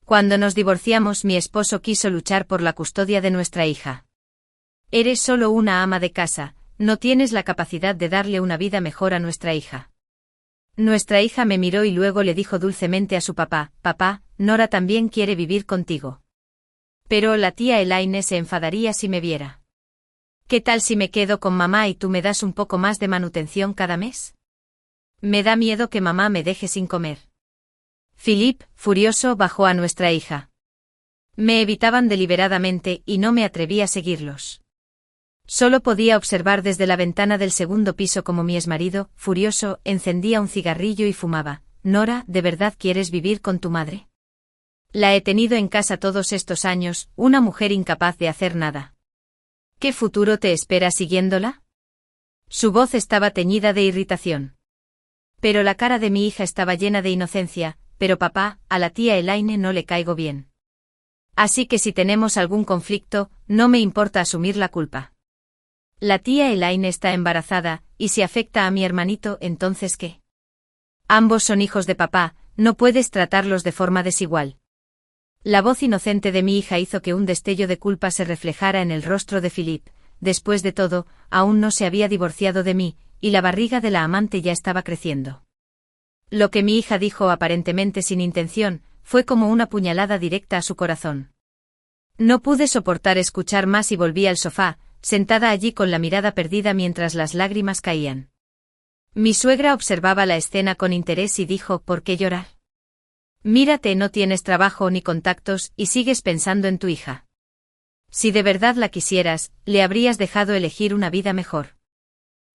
Cuando nos divorciamos, mi esposo quiso luchar por la custodia de nuestra hija. Eres solo una ama de casa, no tienes la capacidad de darle una vida mejor a nuestra hija. Nuestra hija me miró y luego le dijo dulcemente a su papá: papá, Nora también quiere vivir contigo. Pero la tía Elaine se enfadaría si me viera. ¿Qué tal si me quedo con mamá y tú me das un poco más de manutención cada mes? Me da miedo que mamá me deje sin comer. Philip, furioso, bajó a nuestra hija. Me evitaban deliberadamente y no me atreví a seguirlos. Solo podía observar desde la ventana del segundo piso cómo mi exmarido, furioso, encendía un cigarrillo y fumaba. Nora, ¿de verdad quieres vivir con tu madre? La he tenido en casa todos estos años, una mujer incapaz de hacer nada. ¿Qué futuro te espera siguiéndola? Su voz estaba teñida de irritación. Pero la cara de mi hija estaba llena de inocencia. Pero papá, a la tía Elaine no le caigo bien. Así que si tenemos algún conflicto, no me importa asumir la culpa. La tía Elaine está embarazada, y si afecta a mi hermanito, ¿entonces qué? Ambos son hijos de papá, no puedes tratarlos de forma desigual. La voz inocente de mi hija hizo que un destello de culpa se reflejara en el rostro de Philip. Después de todo, aún no se había divorciado de mí, y la barriga de la amante ya estaba creciendo. Lo que mi hija dijo aparentemente sin intención, fue como una puñalada directa a su corazón. No pude soportar escuchar más y volví al sofá, sentada allí con la mirada perdida mientras las lágrimas caían. Mi suegra observaba la escena con interés y dijo: ¿por qué llorar? Mírate, no tienes trabajo ni contactos y sigues pensando en tu hija. Si de verdad la quisieras, le habrías dejado elegir una vida mejor.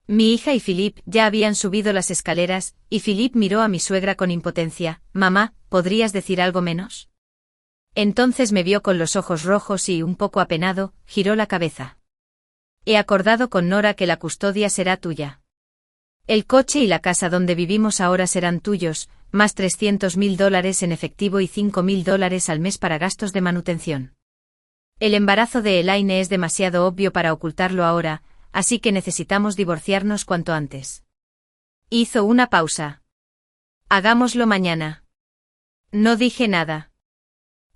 Mi hija y Philip ya habían subido las escaleras, y Philip miró a mi suegra con impotencia. Mamá, ¿podrías decir algo menos? Entonces me vio con los ojos rojos y, un poco apenado, giró la cabeza. He acordado con Nora que la custodia será tuya. El coche y la casa donde vivimos ahora serán tuyos, más $300,000 en efectivo y $5,000 al mes para gastos de manutención. El embarazo de Elaine es demasiado obvio para ocultarlo ahora, así que necesitamos divorciarnos cuanto antes. Hizo una pausa. Hagámoslo mañana. No dije nada.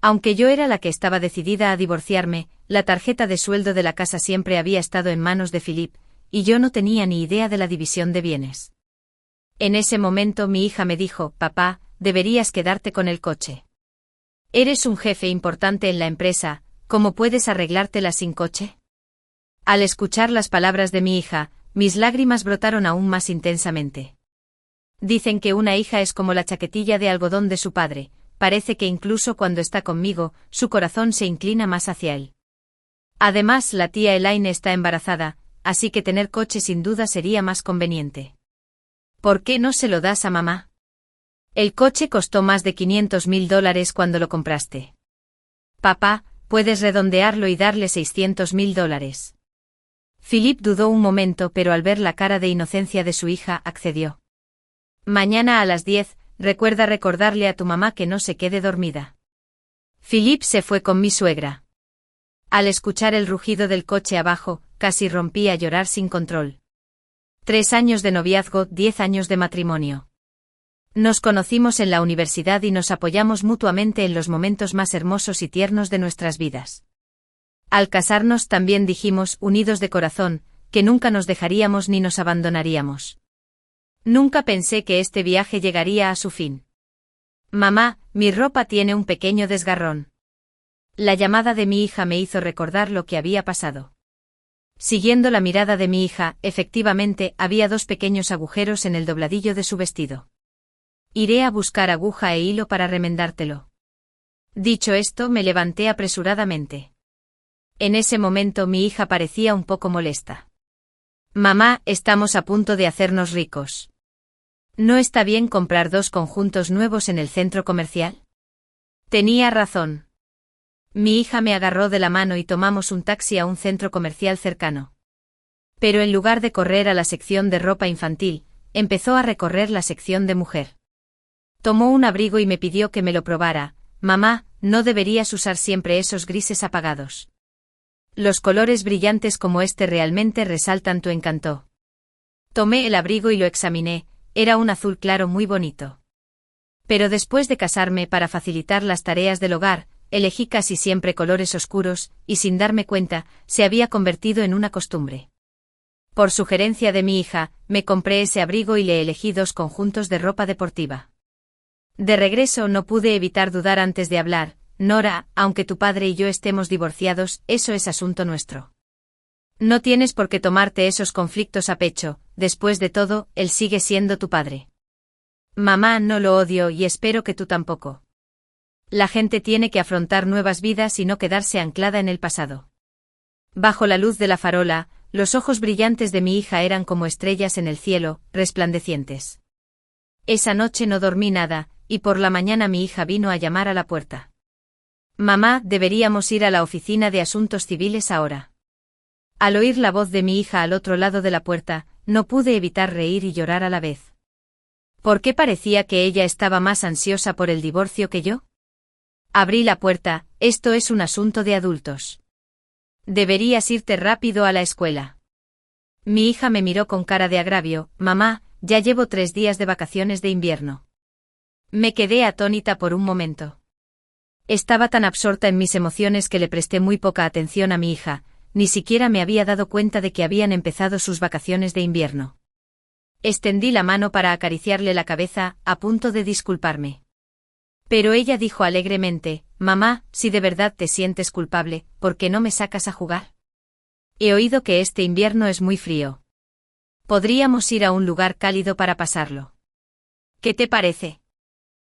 Aunque yo era la que estaba decidida a divorciarme, la tarjeta de sueldo de la casa siempre había estado en manos de Philip, y yo no tenía ni idea de la división de bienes. En ese momento mi hija me dijo: papá, deberías quedarte con el coche. Eres un jefe importante en la empresa, ¿cómo puedes arreglártela sin coche? Al escuchar las palabras de mi hija, mis lágrimas brotaron aún más intensamente. Dicen que una hija es como la chaquetilla de algodón de su padre, parece que incluso cuando está conmigo, su corazón se inclina más hacia él. Además, la tía Elaine está embarazada, así que tener coche sin duda sería más conveniente. ¿Por qué no se lo das a mamá? El coche costó más de $500,000 cuando lo compraste. Papá, puedes redondearlo y darle $600,000. Philip dudó un momento, pero al ver la cara de inocencia de su hija, accedió. Mañana a las 10, recuerda recordarle a tu mamá que no se quede dormida. Philip se fue con mi suegra. Al escuchar el rugido del coche abajo, casi rompí a llorar sin control. 3 años de noviazgo, 10 años de matrimonio. Nos conocimos en la universidad y nos apoyamos mutuamente en los momentos más hermosos y tiernos de nuestras vidas. Al casarnos también dijimos, unidos de corazón, que nunca nos dejaríamos ni nos abandonaríamos. Nunca pensé que este viaje llegaría a su fin. Mamá, mi ropa tiene un pequeño desgarrón. La llamada de mi hija me hizo recordar lo que había pasado. Siguiendo la mirada de mi hija, efectivamente, había 2 pequeños agujeros en el dobladillo de su vestido. Iré a buscar aguja e hilo para remendártelo. Dicho esto, me levanté apresuradamente. En ese momento mi hija parecía un poco molesta. Mamá, estamos a punto de hacernos ricos. ¿No está bien comprar 2 conjuntos nuevos en el centro comercial? Tenía razón. Mi hija me agarró de la mano y tomamos un taxi a un centro comercial cercano. Pero en lugar de correr a la sección de ropa infantil, empezó a recorrer la sección de mujer. Tomó un abrigo y me pidió que me lo probara. Mamá, no deberías usar siempre esos grises apagados. Los colores brillantes como este realmente resaltan tu encanto. Tomé el abrigo y lo examiné, era un azul claro muy bonito. Pero después de casarme para facilitar las tareas del hogar, elegí casi siempre colores oscuros, y sin darme cuenta, se había convertido en una costumbre. Por sugerencia de mi hija, me compré ese abrigo y le elegí 2 conjuntos de ropa deportiva. De regreso no pude evitar dudar antes de hablar: Nora, aunque tu padre y yo estemos divorciados, eso es asunto nuestro. No tienes por qué tomarte esos conflictos a pecho, después de todo, él sigue siendo tu padre. Mamá, no lo odio y espero que tú tampoco. La gente tiene que afrontar nuevas vidas y no quedarse anclada en el pasado. Bajo la luz de la farola, los ojos brillantes de mi hija eran como estrellas en el cielo, resplandecientes. Esa noche no dormí nada, y por la mañana mi hija vino a llamar a la puerta. Mamá, deberíamos ir a la oficina de asuntos civiles ahora. Al oír la voz de mi hija al otro lado de la puerta, no pude evitar reír y llorar a la vez. ¿Por qué parecía que ella estaba más ansiosa por el divorcio que yo? Abrí la puerta: esto es un asunto de adultos. Deberías irte rápido a la escuela. Mi hija me miró con cara de agravio: mamá, ya llevo 3 días de vacaciones de invierno. Me quedé atónita por un momento. Estaba tan absorta en mis emociones que le presté muy poca atención a mi hija, ni siquiera me había dado cuenta de que habían empezado sus vacaciones de invierno. Extendí la mano para acariciarle la cabeza, a punto de disculparme. Pero ella dijo alegremente: mamá, si de verdad te sientes culpable, ¿por qué no me sacas a jugar? He oído que este invierno es muy frío. Podríamos ir a un lugar cálido para pasarlo. ¿Qué te parece?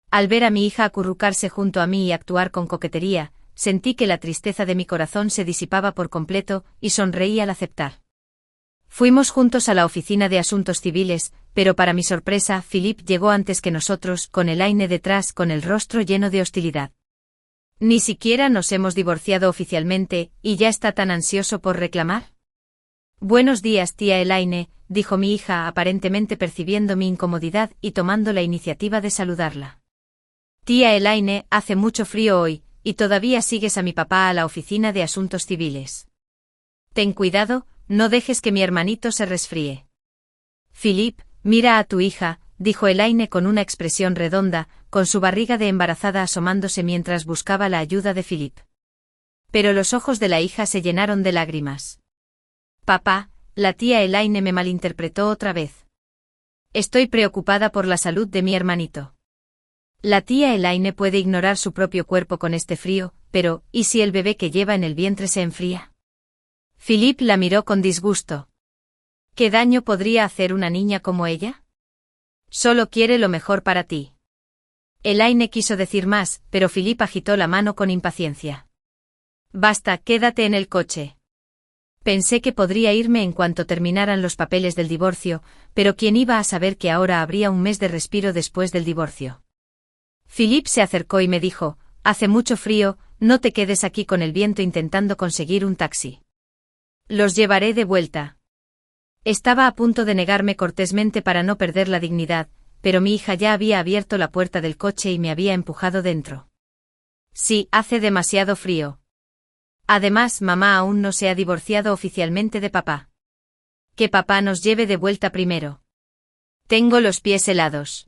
Al ver a mi hija acurrucarse junto a mí y actuar con coquetería, sentí que la tristeza de mi corazón se disipaba por completo, y sonreí al aceptar. Fuimos juntos a la oficina de asuntos civiles, pero para mi sorpresa, Philippe llegó antes que nosotros, con Elaine detrás, con el rostro lleno de hostilidad. Ni siquiera nos hemos divorciado oficialmente, ¿y ya está tan ansioso por reclamar? Buenos días, tía Elaine, dijo mi hija, aparentemente percibiendo mi incomodidad y tomando la iniciativa de saludarla. Tía Elaine, hace mucho frío hoy, y todavía sigues a mi papá a la oficina de asuntos civiles. Ten cuidado, no dejes que mi hermanito se resfríe. Philippe, mira a tu hija, dijo Elaine con una expresión redonda, con su barriga de embarazada asomándose mientras buscaba la ayuda de Philippe. Pero los ojos de la hija se llenaron de lágrimas. Papá, la tía Elaine me malinterpretó otra vez. Estoy preocupada por la salud de mi hermanito. La tía Elaine puede ignorar su propio cuerpo con este frío, pero, ¿y si el bebé que lleva en el vientre se enfría? Philippe la miró con disgusto. ¿Qué daño podría hacer una niña como ella? Solo quiere lo mejor para ti. Elaine quiso decir más, pero Philippe agitó la mano con impaciencia. Basta, quédate en el coche. Pensé que podría irme en cuanto terminaran los papeles del divorcio, pero ¿quién iba a saber que ahora habría un mes de respiro después del divorcio? Philippe se acercó y me dijo: hace mucho frío, no te quedes aquí con el viento intentando conseguir un taxi. Los llevaré de vuelta. Estaba a punto de negarme cortésmente para no perder la dignidad, pero mi hija ya había abierto la puerta del coche y me había empujado dentro. Sí, hace demasiado frío. Además, mamá aún no se ha divorciado oficialmente de papá. Que papá nos lleve de vuelta primero. Tengo los pies helados.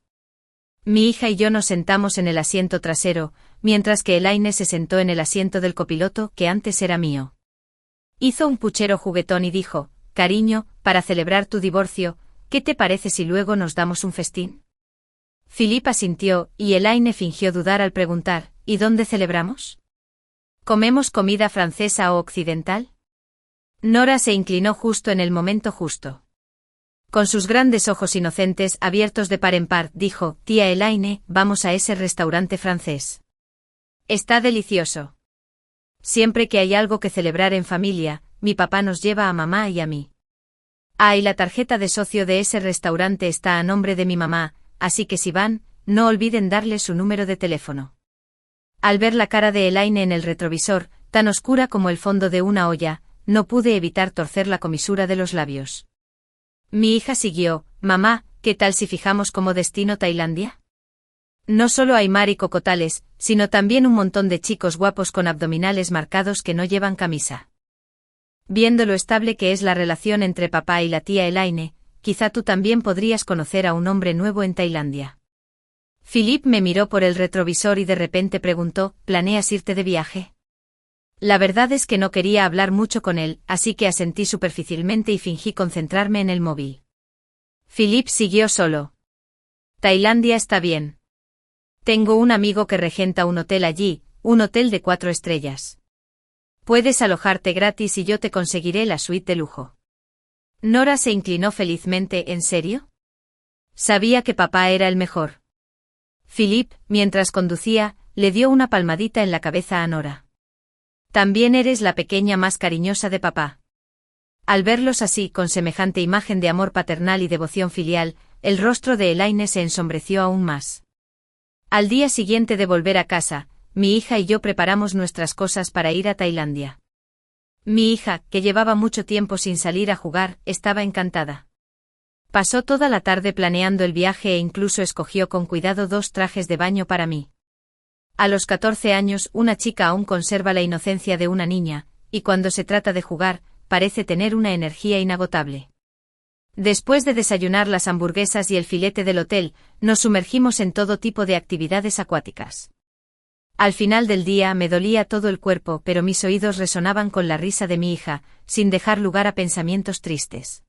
Mi hija y yo nos sentamos en el asiento trasero, mientras que Elaine se sentó en el asiento del copiloto, que antes era mío. Hizo un puchero juguetón y dijo: cariño, para celebrar tu divorcio, ¿qué te parece si luego nos damos un festín? Philippe asintió, y Elaine fingió dudar al preguntar: ¿y dónde celebramos? ¿Comemos comida francesa o occidental? Nora se inclinó justo en el momento justo. Con sus grandes ojos inocentes abiertos de par en par, dijo: tía Elaine, vamos a ese restaurante francés. Está delicioso. Siempre que hay algo que celebrar en familia, mi papá nos lleva a mamá y a mí. Ah, y la tarjeta de socio de ese restaurante está a nombre de mi mamá, así que si van, no olviden darle su número de teléfono. Al ver la cara de Elaine en el retrovisor, tan oscura como el fondo de una olla, no pude evitar torcer la comisura de los labios. Mi hija siguió: mamá, ¿qué tal si fijamos como destino Tailandia? No solo hay mar y cocotales, sino también un montón de chicos guapos con abdominales marcados que no llevan camisa. Viendo lo estable que es la relación entre papá y la tía Elaine, quizá tú también podrías conocer a un hombre nuevo en Tailandia. Philip me miró por el retrovisor y de repente preguntó, ¿planeas irte de viaje? La verdad es que no quería hablar mucho con él, así que asentí superficialmente y fingí concentrarme en el móvil. Philip siguió solo. Tailandia está bien. Tengo un amigo que regenta un hotel allí, un hotel de 4 estrellas. Puedes alojarte gratis y yo te conseguiré la suite de lujo. Nora se inclinó felizmente. ¿En serio? Sabía que papá era el mejor. Philip, mientras conducía, le dio una palmadita en la cabeza a Nora. También eres la pequeña más cariñosa de papá. Al verlos así, con semejante imagen de amor paternal y devoción filial, el rostro de Elaine se ensombreció aún más. Al día siguiente de volver a casa, mi hija y yo preparamos nuestras cosas para ir a Tailandia. Mi hija, que llevaba mucho tiempo sin salir a jugar, estaba encantada. Pasó toda la tarde planeando el viaje e incluso escogió con cuidado 2 trajes de baño para mí. A los 14 años, una chica aún conserva la inocencia de una niña, y cuando se trata de jugar, parece tener una energía inagotable. Después de desayunar las hamburguesas y el filete del hotel, nos sumergimos en todo tipo de actividades acuáticas. Al final del día me dolía todo el cuerpo, pero mis oídos resonaban con la risa de mi hija, sin dejar lugar a pensamientos tristes.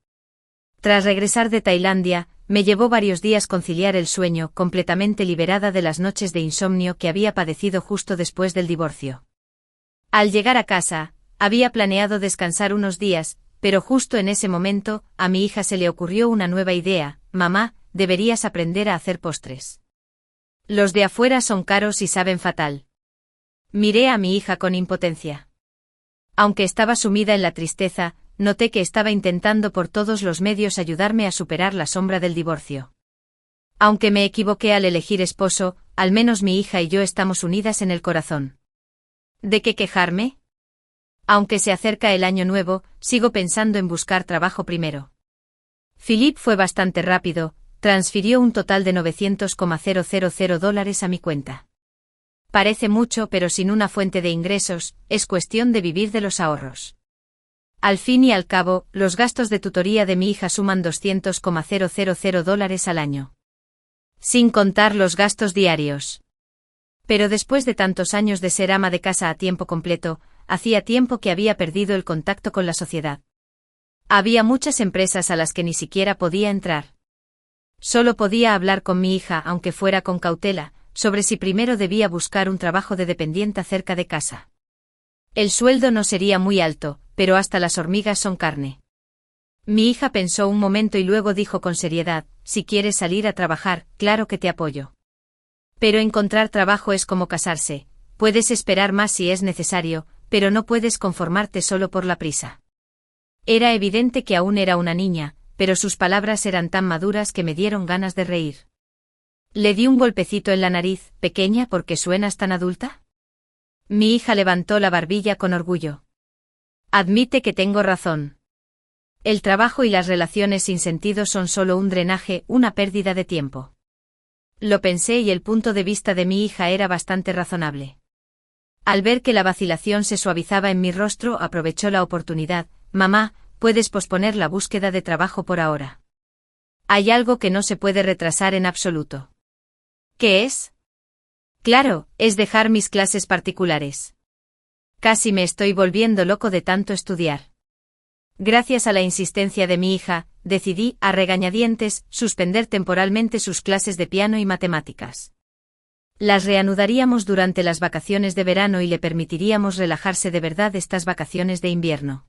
Tras regresar de Tailandia, me llevó varios días conciliar el sueño, completamente liberada de las noches de insomnio que había padecido justo después del divorcio. Al llegar a casa, había planeado descansar unos días, pero justo en ese momento, a mi hija se le ocurrió una nueva idea: mamá, deberías aprender a hacer postres. Los de afuera son caros y saben fatal. Miré a mi hija con impotencia. Aunque estaba sumida en la tristeza, noté que estaba intentando por todos los medios ayudarme a superar la sombra del divorcio. Aunque me equivoqué al elegir esposo, al menos mi hija y yo estamos unidas en el corazón. ¿De qué quejarme? Aunque se acerca el año nuevo, sigo pensando en buscar trabajo primero. Philip fue bastante rápido, transfirió un total de $900,000 a mi cuenta. Parece mucho, pero sin una fuente de ingresos, es cuestión de vivir de los ahorros. Al fin y al cabo, los gastos de tutoría de mi hija suman $200,000 al año. Sin contar los gastos diarios. Pero después de tantos años de ser ama de casa a tiempo completo, hacía tiempo que había perdido el contacto con la sociedad. Había muchas empresas a las que ni siquiera podía entrar. Solo podía hablar con mi hija, aunque fuera con cautela, sobre si primero debía buscar un trabajo de dependienta cerca de casa. El sueldo no sería muy alto, pero hasta las hormigas son carne. Mi hija pensó un momento y luego dijo con seriedad: si quieres salir a trabajar, claro que te apoyo. Pero encontrar trabajo es como casarse, puedes esperar más si es necesario, pero no puedes conformarte solo por la prisa. Era evidente que aún era una niña, pero sus palabras eran tan maduras que me dieron ganas de reír. Le di un golpecito en la nariz: pequeña, ¿por qué suenas tan adulta? Mi hija levantó la barbilla con orgullo. Admite que tengo razón. El trabajo y las relaciones sin sentido son solo un drenaje, una pérdida de tiempo. Lo pensé y el punto de vista de mi hija era bastante razonable. Al ver que la vacilación se suavizaba en mi rostro, aprovechó la oportunidad: mamá, puedes posponer la búsqueda de trabajo por ahora. Hay algo que no se puede retrasar en absoluto. ¿Qué es? Claro, es dejar mis clases particulares. Casi me estoy volviendo loco de tanto estudiar. Gracias a la insistencia de mi hija, decidí, a regañadientes, suspender temporalmente sus clases de piano y matemáticas. Las reanudaríamos durante las vacaciones de verano y le permitiríamos relajarse de verdad estas vacaciones de invierno.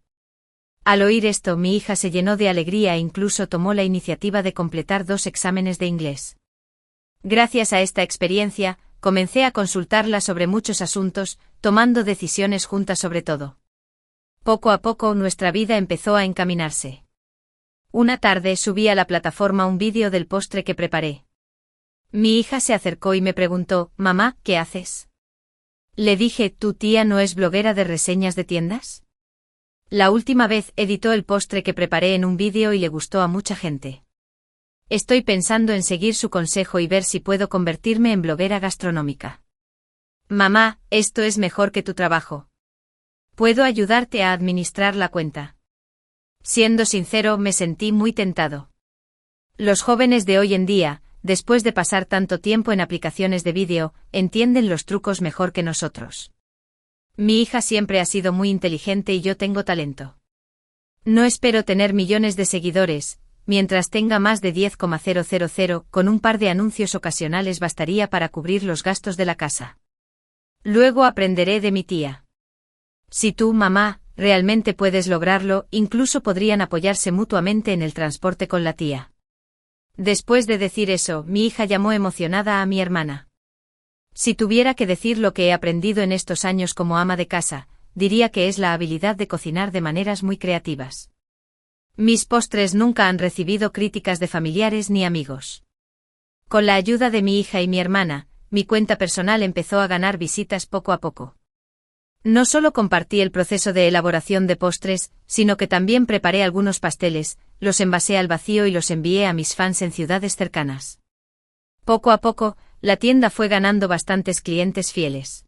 Al oír esto, mi hija se llenó de alegría e incluso tomó la iniciativa de completar 2 exámenes de inglés. Gracias a esta experiencia, comencé a consultarla sobre muchos asuntos, tomando decisiones juntas sobre todo. Poco a poco nuestra vida empezó a encaminarse. Una tarde subí a la plataforma un vídeo del postre que preparé. Mi hija se acercó y me preguntó: mamá, ¿qué haces? Le dije: ¿tu tía no es bloguera de reseñas de tiendas? La última vez editó el postre que preparé en un vídeo y le gustó a mucha gente. Estoy pensando en seguir su consejo y ver si puedo convertirme en bloguera gastronómica. Mamá, esto es mejor que tu trabajo. Puedo ayudarte a administrar la cuenta. Siendo sincero, me sentí muy tentado. Los jóvenes de hoy en día después de pasar tanto tiempo en aplicaciones de vídeo, entienden los trucos mejor que nosotros. Mi hija siempre ha sido muy inteligente y yo tengo talento. No espero tener millones de seguidores, mientras tenga más de 10,000, con un par de anuncios ocasionales bastaría para cubrir los gastos de la casa. Luego aprenderé de mi tía. Si tú, mamá, realmente puedes lograrlo, incluso podrían apoyarse mutuamente en el transporte con la tía. Después de decir eso, mi hija llamó emocionada a mi hermana. Si tuviera que decir lo que he aprendido en estos años como ama de casa, diría que es la habilidad de cocinar de maneras muy creativas. Mis postres nunca han recibido críticas de familiares ni amigos. Con la ayuda de mi hija y mi hermana, mi cuenta personal empezó a ganar visitas poco a poco. No solo compartí el proceso de elaboración de postres, sino que también preparé algunos pasteles, los envasé al vacío y los envié a mis fans en ciudades cercanas. Poco a poco, la tienda fue ganando bastantes clientes fieles.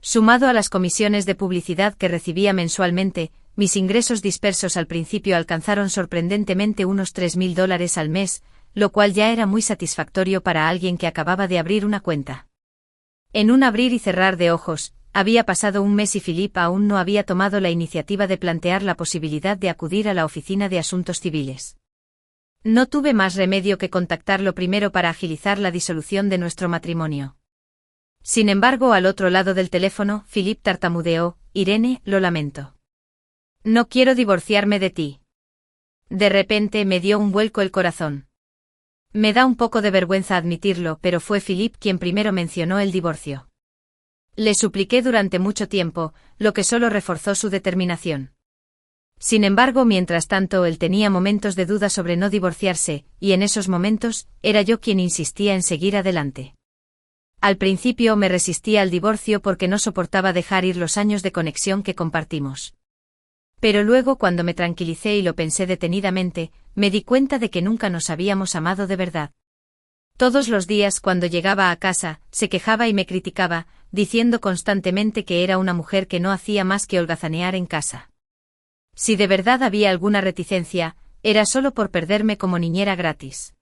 Sumado a las comisiones de publicidad que recibía mensualmente, mis ingresos dispersos al principio alcanzaron sorprendentemente unos $3.000 al mes, lo cual ya era muy satisfactorio para alguien que acababa de abrir una cuenta. En un abrir y cerrar de ojos, había pasado un mes y Philippe aún no había tomado la iniciativa de plantear la posibilidad de acudir a la oficina de asuntos civiles. No tuve más remedio que contactarlo primero para agilizar la disolución de nuestro matrimonio. Sin embargo, al otro lado del teléfono, Philippe tartamudeó: Irene, lo lamento. No quiero divorciarme de ti. De repente me dio un vuelco el corazón. Me da un poco de vergüenza admitirlo, pero fue Philippe quien primero mencionó el divorcio. Le supliqué durante mucho tiempo, lo que solo reforzó su determinación. Sin embargo, mientras tanto él tenía momentos de duda sobre no divorciarse, y en esos momentos, era yo quien insistía en seguir adelante. Al principio me resistía al divorcio porque no soportaba dejar ir los años de conexión que compartimos. Pero luego, cuando me tranquilicé y lo pensé detenidamente, me di cuenta de que nunca nos habíamos amado de verdad. Todos los días cuando llegaba a casa, se quejaba y me criticaba, diciendo constantemente que era una mujer que no hacía más que holgazanear en casa. Si de verdad había alguna reticencia, era solo por perderme como niñera gratis.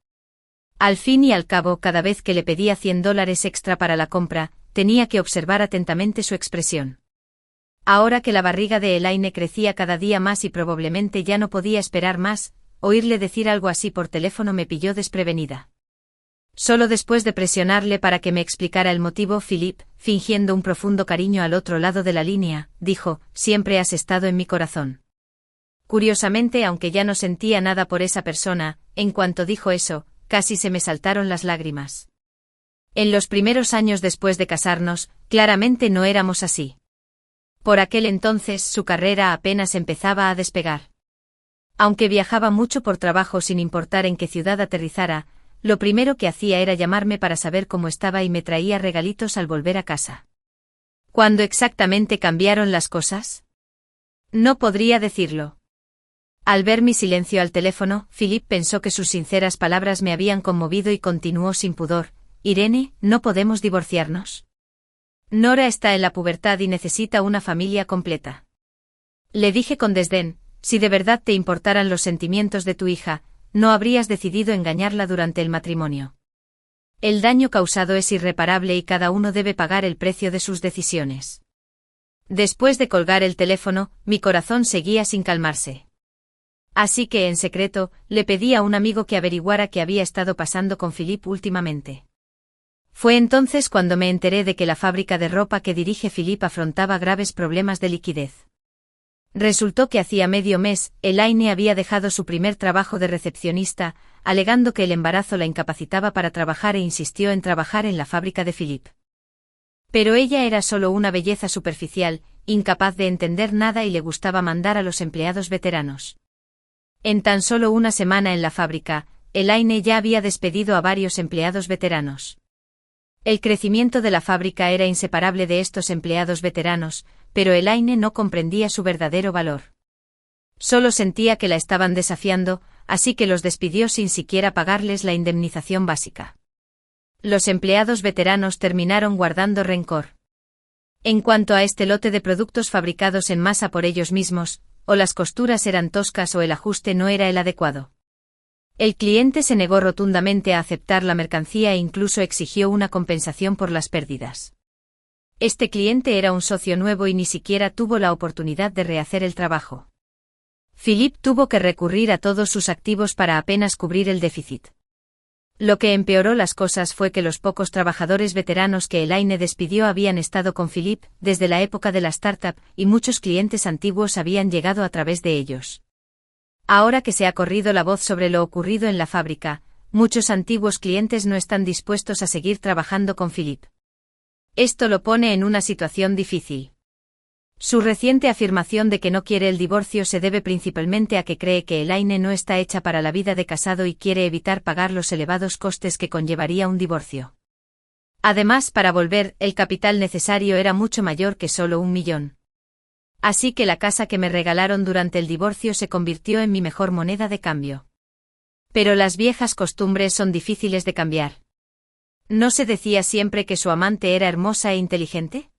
Al fin y al cabo, cada vez que le pedía $100 extra para la compra, tenía que observar atentamente su expresión. Ahora que la barriga de Elaine crecía cada día más y probablemente ya no podía esperar más, oírle decir algo así por teléfono me pilló desprevenida. Solo después de presionarle para que me explicara el motivo, Philippe, fingiendo un profundo cariño al otro lado de la línea, dijo: siempre has estado en mi corazón. Curiosamente, aunque ya no sentía nada por esa persona, en cuanto dijo eso, casi se me saltaron las lágrimas. En los primeros años después de casarnos, claramente no éramos así. Por aquel entonces su carrera apenas empezaba a despegar. Aunque viajaba mucho por trabajo sin importar en qué ciudad aterrizara, lo primero que hacía era llamarme para saber cómo estaba y me traía regalitos al volver a casa. ¿Cuándo exactamente cambiaron las cosas? No podría decirlo. Al ver mi silencio al teléfono, Philippe pensó que sus sinceras palabras me habían conmovido y continuó sin pudor: Irene, ¿no podemos divorciarnos? Nora está en la pubertad y necesita una familia completa. Le dije con desdén: si de verdad te importaran los sentimientos de tu hija, no habrías decidido engañarla durante el matrimonio. El daño causado es irreparable y cada uno debe pagar el precio de sus decisiones. Después de colgar el teléfono, mi corazón seguía sin calmarse. Así que, en secreto, le pedí a un amigo que averiguara qué había estado pasando con Philippe últimamente. Fue entonces cuando me enteré de que la fábrica de ropa que dirige Philippe afrontaba graves problemas de liquidez. Resultó que hacía medio mes, Elaine había dejado su primer trabajo de recepcionista, alegando que el embarazo la incapacitaba para trabajar e insistió en trabajar en la fábrica de Philippe. Pero ella era solo una belleza superficial, incapaz de entender nada y le gustaba mandar a los empleados veteranos. En tan solo una semana en la fábrica, Elaine ya había despedido a varios empleados veteranos. El crecimiento de la fábrica era inseparable de estos empleados veteranos, pero Elaine no comprendía su verdadero valor. Solo sentía que la estaban desafiando, así que los despidió sin siquiera pagarles la indemnización básica. Los empleados veteranos terminaron guardando rencor. En cuanto a este lote de productos fabricados en masa por ellos mismos, o las costuras eran toscas o el ajuste no era el adecuado. El cliente se negó rotundamente a aceptar la mercancía e incluso exigió una compensación por las pérdidas. Este cliente era un socio nuevo y ni siquiera tuvo la oportunidad de rehacer el trabajo. Philippe tuvo que recurrir a todos sus activos para apenas cubrir el déficit. Lo que empeoró las cosas fue que los pocos trabajadores veteranos que Elaine despidió habían estado con Philippe desde la época de la startup y muchos clientes antiguos habían llegado a través de ellos. Ahora que se ha corrido la voz sobre lo ocurrido en la fábrica, muchos antiguos clientes no están dispuestos a seguir trabajando con Philippe. Esto lo pone en una situación difícil. Su reciente afirmación de que no quiere el divorcio se debe principalmente a que cree que Elaine no está hecha para la vida de casado y quiere evitar pagar los elevados costes que conllevaría un divorcio. Además, para volver, el capital necesario era mucho mayor que solo 1 millón. Así que la casa que me regalaron durante el divorcio se convirtió en mi mejor moneda de cambio. Pero las viejas costumbres son difíciles de cambiar. ¿No se decía siempre que su amante era hermosa e inteligente?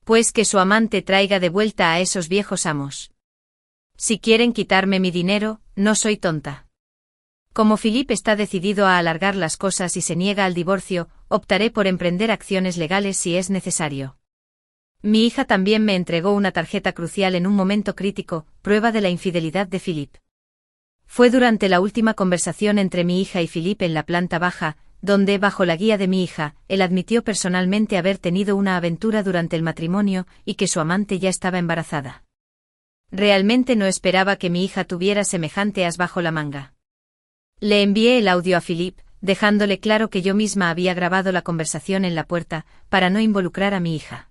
Pues que su amante traiga de vuelta a esos viejos amos. Si quieren quitarme mi dinero, no soy tonta. Como Philippe está decidido a alargar las cosas y se niega al divorcio, optaré por emprender acciones legales si es necesario. Mi hija también me entregó una tarjeta crucial en un momento crítico, prueba de la infidelidad de Philippe. Fue durante la última conversación entre mi hija y Philippe en la planta baja, donde, bajo la guía de mi hija, él admitió personalmente haber tenido una aventura durante el matrimonio y que su amante ya estaba embarazada. Realmente no esperaba que mi hija tuviera semejante as bajo la manga. Le envié el audio a Philippe, dejándole claro que yo misma había grabado la conversación en la puerta, para no involucrar a mi hija.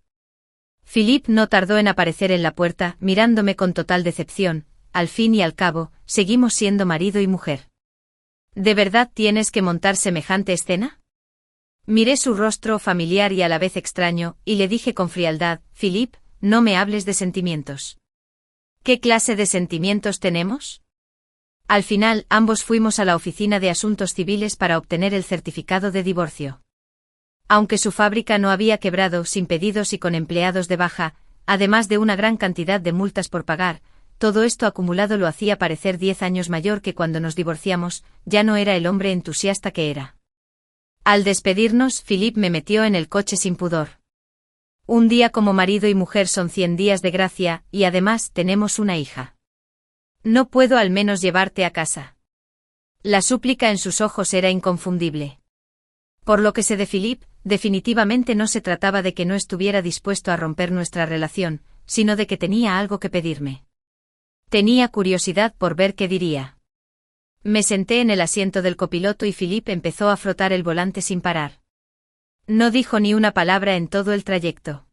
Philippe no tardó en aparecer en la puerta, mirándome con total decepción. Al fin y al cabo, seguimos siendo marido y mujer. ¿De verdad tienes que montar semejante escena? Miré su rostro familiar y a la vez extraño, y le dije con frialdad: Philippe, no me hables de sentimientos. ¿Qué clase de sentimientos tenemos? Al final, ambos fuimos a la oficina de asuntos civiles para obtener el certificado de divorcio. Aunque su fábrica no había quebrado, sin pedidos y con empleados de baja, además de una gran cantidad de multas por pagar, todo esto acumulado lo hacía parecer 10 años mayor que cuando nos divorciamos. Ya no era el hombre entusiasta que era. Al despedirnos, Philippe me metió en el coche sin pudor. Un día como marido y mujer son 100 días de gracia, y además tenemos una hija. ¿No puedo al menos llevarte a casa? La súplica en sus ojos era inconfundible. Por lo que sé de Philippe, definitivamente no se trataba de que no estuviera dispuesto a romper nuestra relación, sino de que tenía algo que pedirme. Tenía curiosidad por ver qué diría. Me senté en el asiento del copiloto y Philippe empezó a frotar el volante sin parar. No dijo ni una palabra en todo el trayecto.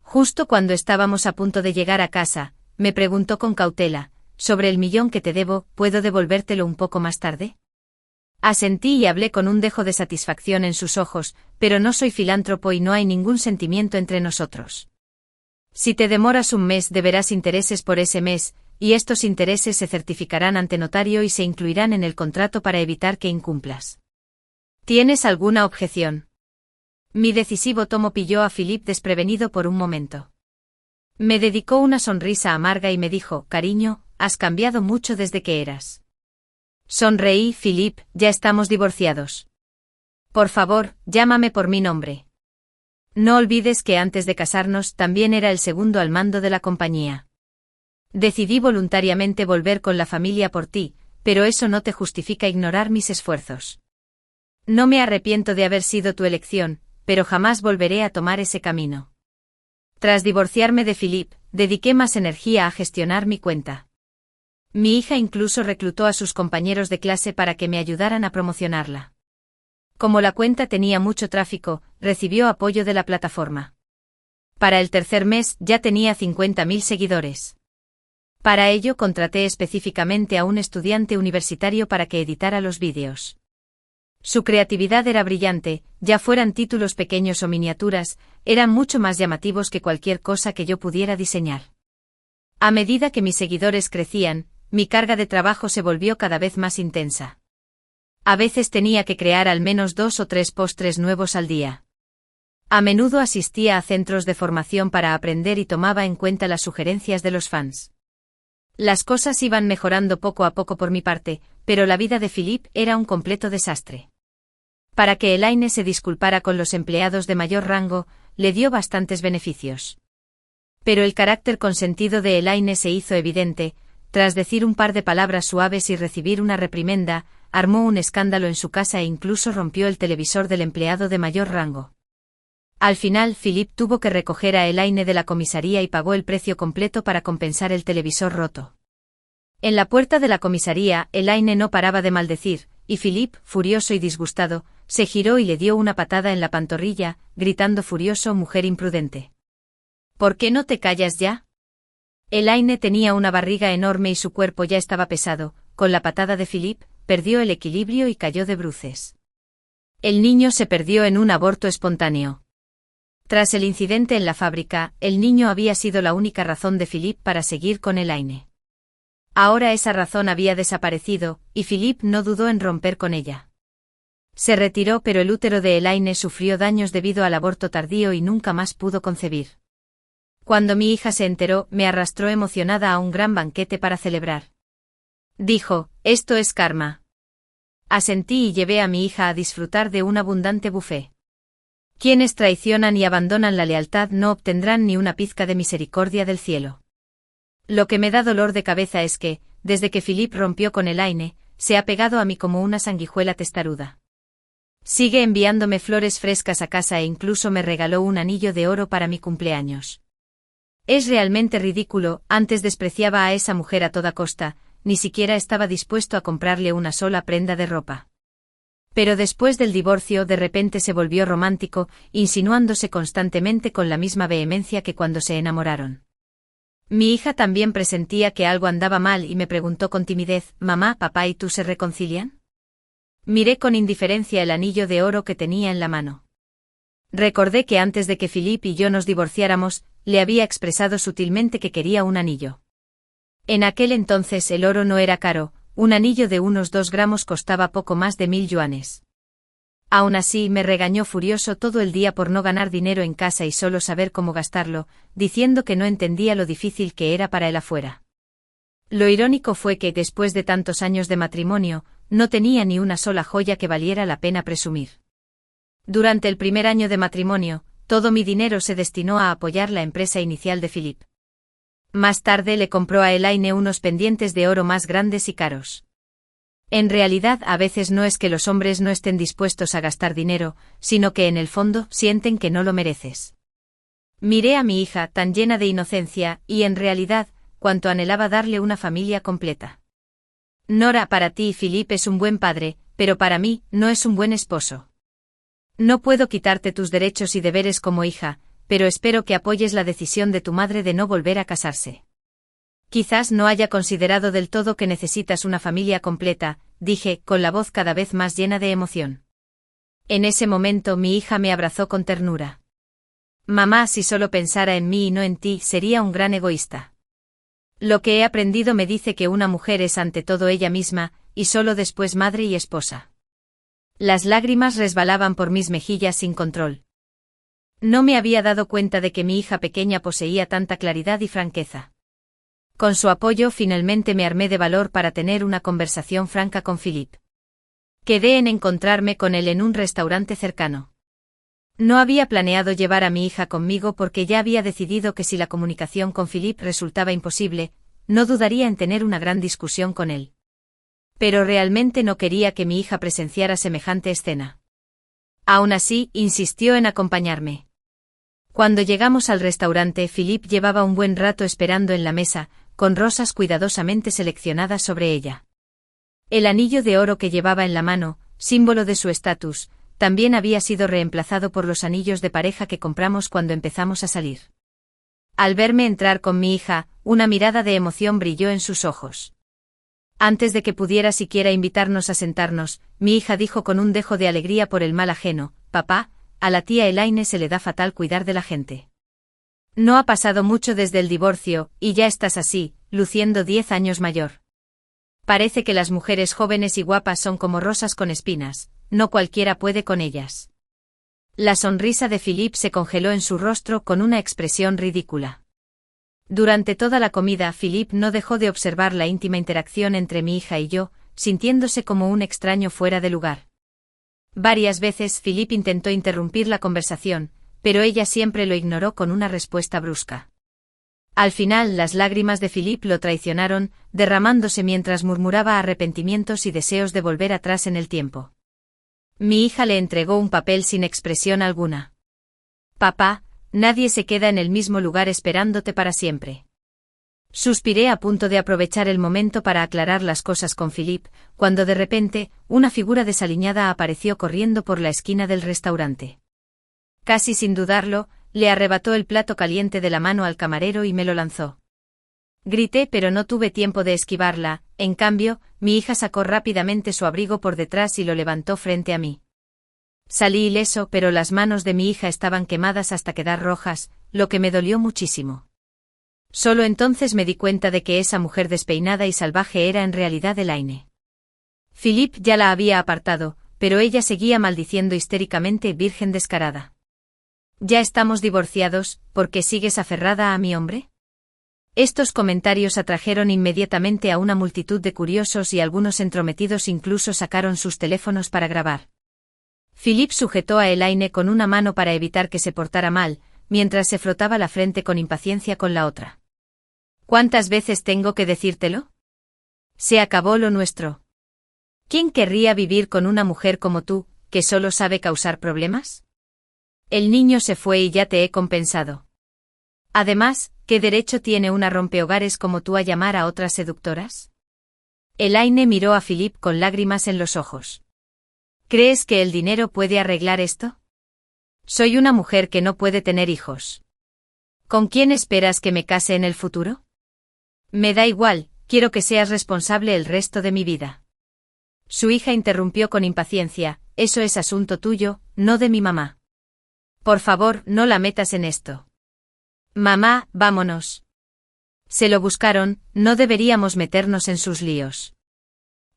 Justo cuando estábamos a punto de llegar a casa, me preguntó con cautela: «Sobre el millón que te debo, ¿puedo devolvértelo un poco más tarde?» Asentí y hablé con un dejo de satisfacción en sus ojos, pero no soy filántropo y no hay ningún sentimiento entre nosotros. Si te demoras un mes deberás intereses por ese mes, y estos intereses se certificarán ante notario y se incluirán en el contrato para evitar que incumplas. ¿Tienes alguna objeción? Mi decisivo tomo pilló a Philippe desprevenido por un momento. Me dedicó una sonrisa amarga y me dijo: «Cariño, has cambiado mucho desde que eras». Sonreí: «Philippe, ya estamos divorciados. Por favor, llámame por mi nombre. No olvides que antes de casarnos también era el segundo al mando de la compañía. Decidí voluntariamente volver con la familia por ti, pero eso no te justifica ignorar mis esfuerzos. No me arrepiento de haber sido tu elección, pero jamás volveré a tomar ese camino». Tras divorciarme de Philippe, dediqué más energía a gestionar mi cuenta. Mi hija incluso reclutó a sus compañeros de clase para que me ayudaran a promocionarla. Como la cuenta tenía mucho tráfico, recibió apoyo de la plataforma. Para el tercer mes ya tenía 50.000 seguidores. Para ello contraté específicamente a un estudiante universitario para que editara los vídeos. Su creatividad era brillante, ya fueran títulos pequeños o miniaturas, eran mucho más llamativos que cualquier cosa que yo pudiera diseñar. A medida que mis seguidores crecían, mi carga de trabajo se volvió cada vez más intensa. A veces tenía que crear al menos 2 o 3 postres nuevos al día. A menudo asistía a centros de formación para aprender y tomaba en cuenta las sugerencias de los fans. Las cosas iban mejorando poco a poco por mi parte, pero la vida de Philippe era un completo desastre. Para que Elaine se disculpara con los empleados de mayor rango, le dio bastantes beneficios. Pero el carácter consentido de Elaine se hizo evidente. Tras decir un par de palabras suaves y recibir una reprimenda, armó un escándalo en su casa e incluso rompió el televisor del empleado de mayor rango. Al final, Philippe tuvo que recoger a Elaine de la comisaría y pagó el precio completo para compensar el televisor roto. En la puerta de la comisaría, Elaine no paraba de maldecir, y Philippe, furioso y disgustado, se giró y le dio una patada en la pantorrilla, gritando furioso: «Mujer imprudente. ¿Por qué no te callas ya?». Elaine tenía una barriga enorme y su cuerpo ya estaba pesado. Con la patada de Philippe, perdió el equilibrio y cayó de bruces. El niño se perdió en un aborto espontáneo. Tras el incidente en la fábrica, el niño había sido la única razón de Philippe para seguir con Elaine. Ahora esa razón había desaparecido, y Philippe no dudó en romper con ella. Se retiró, pero el útero de Elaine sufrió daños debido al aborto tardío y nunca más pudo concebir. Cuando mi hija se enteró, me arrastró emocionada a un gran banquete para celebrar. Dijo: «Esto es karma». Asentí y llevé a mi hija a disfrutar de un abundante buffet. Quienes traicionan y abandonan la lealtad no obtendrán ni una pizca de misericordia del cielo. Lo que me da dolor de cabeza es que, desde que Philippe rompió con Elaine, se ha pegado a mí como una sanguijuela testaruda. Sigue enviándome flores frescas a casa e incluso me regaló un anillo de oro para mi cumpleaños. Es realmente ridículo. Antes despreciaba a esa mujer a toda costa, ni siquiera estaba dispuesto a comprarle una sola prenda de ropa. Pero después del divorcio de repente se volvió romántico, insinuándose constantemente con la misma vehemencia que cuando se enamoraron. Mi hija también presentía que algo andaba mal y me preguntó con timidez: «Mamá, papá y tú se reconcilian». Miré con indiferencia el anillo de oro que tenía en la mano. Recordé que antes de que Philippe y yo nos divorciáramos, le había expresado sutilmente que quería un anillo. En aquel entonces el oro no era caro, un anillo de unos 2 gramos costaba poco más de 1000 yuanes. Aún así me regañó furioso todo el día por no ganar dinero en casa y solo saber cómo gastarlo, diciendo que no entendía lo difícil que era para él afuera. Lo irónico fue que, después de tantos años de matrimonio, no tenía ni una sola joya que valiera la pena presumir. Durante el primer año de matrimonio, todo mi dinero se destinó a apoyar la empresa inicial de Philippe. Más tarde le compró a Elaine unos pendientes de oro más grandes y caros. En realidad, a veces no es que los hombres no estén dispuestos a gastar dinero, sino que en el fondo sienten que no lo mereces. Miré a mi hija, tan llena de inocencia, y en realidad, cuánto anhelaba darle una familia completa. Nora, para ti Philippe es un buen padre, pero para mí, no es un buen esposo. No puedo quitarte tus derechos y deberes como hija, pero espero que apoyes la decisión de tu madre de no volver a casarse. Quizás no haya considerado del todo que necesitas una familia completa, dije, con la voz cada vez más llena de emoción. En ese momento mi hija me abrazó con ternura. Mamá, si solo pensara en mí y no en ti, sería un gran egoísta. Lo que he aprendido me dice que una mujer es ante todo ella misma, y solo después madre y esposa. Las lágrimas resbalaban por mis mejillas sin control. No me había dado cuenta de que mi hija pequeña poseía tanta claridad y franqueza. Con su apoyo finalmente me armé de valor para tener una conversación franca con Philippe. Quedé en encontrarme con él en un restaurante cercano. No había planeado llevar a mi hija conmigo porque ya había decidido que si la comunicación con Philippe resultaba imposible, no dudaría en tener una gran discusión con él. Pero realmente no quería que mi hija presenciara semejante escena. Aún así, insistió en acompañarme. Cuando llegamos al restaurante, Philippe llevaba un buen rato esperando en la mesa, con rosas cuidadosamente seleccionadas sobre ella. El anillo de oro que llevaba en la mano, símbolo de su estatus, también había sido reemplazado por los anillos de pareja que compramos cuando empezamos a salir. Al verme entrar con mi hija, una mirada de emoción brilló en sus ojos. Antes de que pudiera siquiera invitarnos a sentarnos, mi hija dijo con un dejo de alegría por el mal ajeno: «Papá, a la tía Elaine se le da fatal cuidar de la gente. No ha pasado mucho desde el divorcio, y ya estás así, luciendo 10 años mayor. Parece que las mujeres jóvenes y guapas son como rosas con espinas, no cualquiera puede con ellas». La sonrisa de Philippe se congeló en su rostro con una expresión ridícula. Durante toda la comida, Philippe no dejó de observar la íntima interacción entre mi hija y yo, sintiéndose como un extraño fuera de lugar. Varias veces Philippe intentó interrumpir la conversación, pero ella siempre lo ignoró con una respuesta brusca. Al final las lágrimas de Philippe lo traicionaron, derramándose mientras murmuraba arrepentimientos y deseos de volver atrás en el tiempo. Mi hija le entregó un papel sin expresión alguna. Papá, nadie se queda en el mismo lugar esperándote para siempre. Suspiré a punto de aprovechar el momento para aclarar las cosas con Philippe, cuando de repente, una figura desaliñada apareció corriendo por la esquina del restaurante. Casi sin dudarlo, le arrebató el plato caliente de la mano al camarero y me lo lanzó. Grité pero no tuve tiempo de esquivarla, en cambio, mi hija sacó rápidamente su abrigo por detrás y lo levantó frente a mí. Salí ileso pero las manos de mi hija estaban quemadas hasta quedar rojas, lo que me dolió muchísimo. Solo entonces me di cuenta de que esa mujer despeinada y salvaje era en realidad Elaine. Philippe ya la había apartado, pero ella seguía maldiciendo histéricamente, virgen descarada. ¿Ya estamos divorciados, porque sigues aferrada a mi hombre? Estos comentarios atrajeron inmediatamente a una multitud de curiosos y algunos entrometidos incluso sacaron sus teléfonos para grabar. Philippe sujetó a Elaine con una mano para evitar que se portara mal, mientras se frotaba la frente con impaciencia con la otra. ¿Cuántas veces tengo que decírtelo? Se acabó lo nuestro. ¿Quién querría vivir con una mujer como tú, que solo sabe causar problemas? El niño se fue y ya te he compensado. Además, ¿qué derecho tiene una rompehogares como tú a llamar a otras seductoras? Elaine miró a Philippe con lágrimas en los ojos. ¿Crees que el dinero puede arreglar esto? Soy una mujer que no puede tener hijos. ¿Con quién esperas que me case en el futuro? Me da igual, quiero que seas responsable el resto de mi vida. Su hija interrumpió con impaciencia, eso es asunto tuyo, no de mi mamá. Por favor, no la metas en esto. Mamá, vámonos. Se lo buscaron, no deberíamos meternos en sus líos.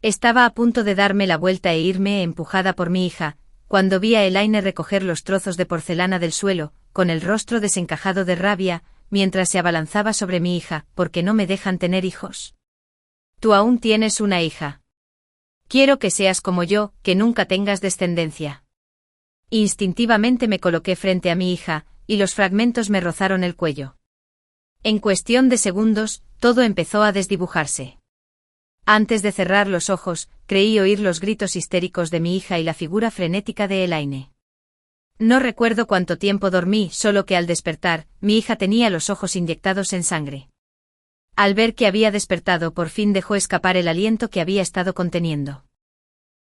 Estaba a punto de darme la vuelta e irme empujada por mi hija, cuando vi a Elaine recoger los trozos de porcelana del suelo, con el rostro desencajado de rabia, mientras se abalanzaba sobre mi hija, ¿por qué no me dejan tener hijos? Tú aún tienes una hija. Quiero que seas como yo, que nunca tengas descendencia. Instintivamente me coloqué frente a mi hija, y los fragmentos me rozaron el cuello. En cuestión de segundos, todo empezó a desdibujarse. Antes de cerrar los ojos, creí oír los gritos histéricos de mi hija y la figura frenética de Elaine. No recuerdo cuánto tiempo dormí, solo que al despertar, mi hija tenía los ojos inyectados en sangre. Al ver que había despertado, por fin dejó escapar el aliento que había estado conteniendo.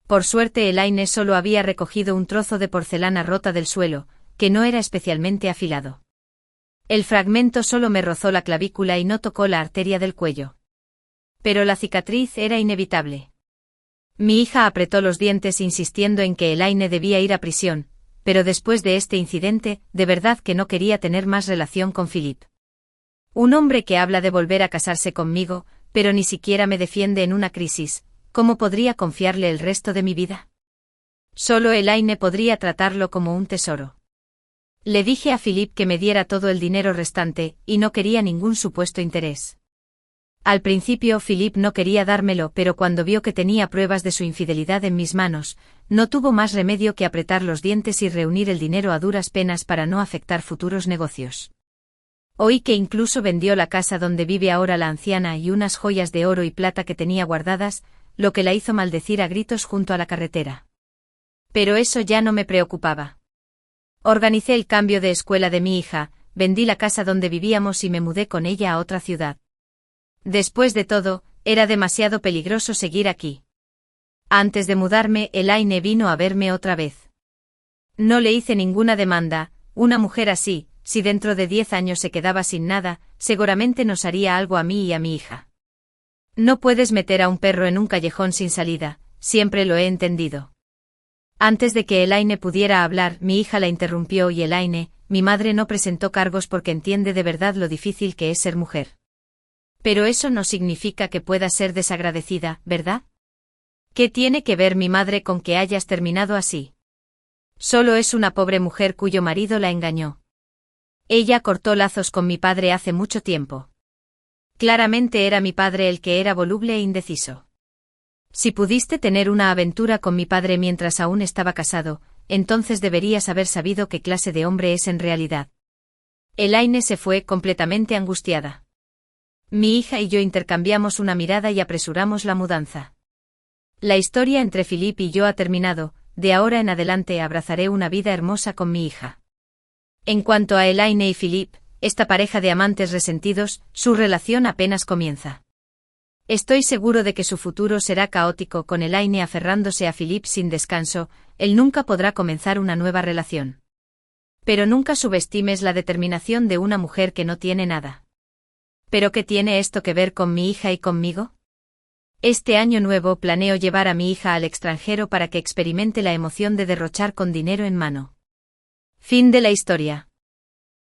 Por suerte Elaine solo había recogido un trozo de porcelana rota del suelo, que no era especialmente afilado. El fragmento solo me rozó la clavícula y no tocó la arteria del cuello. Pero la cicatriz era inevitable. Mi hija apretó los dientes insistiendo en que Elaine debía ir a prisión, pero después de este incidente, de verdad que no quería tener más relación con Philippe. Un hombre que habla de volver a casarse conmigo, pero ni siquiera me defiende en una crisis, ¿cómo podría confiarle el resto de mi vida? Solo Elaine podría tratarlo como un tesoro. Le dije a Philippe que me diera todo el dinero restante, y no quería ningún supuesto interés. Al principio Philippe no quería dármelo, pero cuando vio que tenía pruebas de su infidelidad en mis manos, no tuvo más remedio que apretar los dientes y reunir el dinero a duras penas para no afectar futuros negocios. Oí que incluso vendió la casa donde vive ahora la anciana y unas joyas de oro y plata que tenía guardadas, lo que la hizo maldecir a gritos junto a la carretera. Pero eso ya no me preocupaba. Organicé el cambio de escuela de mi hija, vendí la casa donde vivíamos y me mudé con ella a otra ciudad. Después de todo, era demasiado peligroso seguir aquí. Antes de mudarme, Elaine vino a verme otra vez. No le hice ninguna demanda, una mujer así, si dentro de 10 años se quedaba sin nada, seguramente nos haría algo a mí y a mi hija. No puedes meter a un perro en un callejón sin salida, siempre lo he entendido. Antes de que Elaine pudiera hablar, mi hija la interrumpió y Elaine, mi madre no presentó cargos porque entiende de verdad lo difícil que es ser mujer. Pero eso no significa que puedas ser desagradecida, ¿verdad? ¿Qué tiene que ver mi madre con que hayas terminado así? Solo es una pobre mujer cuyo marido la engañó. Ella cortó lazos con mi padre hace mucho tiempo. Claramente era mi padre el que era voluble e indeciso. Si pudiste tener una aventura con mi padre mientras aún estaba casado, entonces deberías haber sabido qué clase de hombre es en realidad. Elaine se fue completamente angustiada. Mi hija y yo intercambiamos una mirada y apresuramos la mudanza. La historia entre Philippe y yo ha terminado, de ahora en adelante abrazaré una vida hermosa con mi hija. En cuanto a Elaine y Philippe, esta pareja de amantes resentidos, su relación apenas comienza. Estoy seguro de que su futuro será caótico con Elaine aferrándose a Philippe sin descanso, él nunca podrá comenzar una nueva relación. Pero nunca subestimes la determinación de una mujer que no tiene nada. ¿Pero qué tiene esto que ver con mi hija y conmigo? Este año nuevo planeo llevar a mi hija al extranjero para que experimente la emoción de derrochar con dinero en mano. Fin de la historia.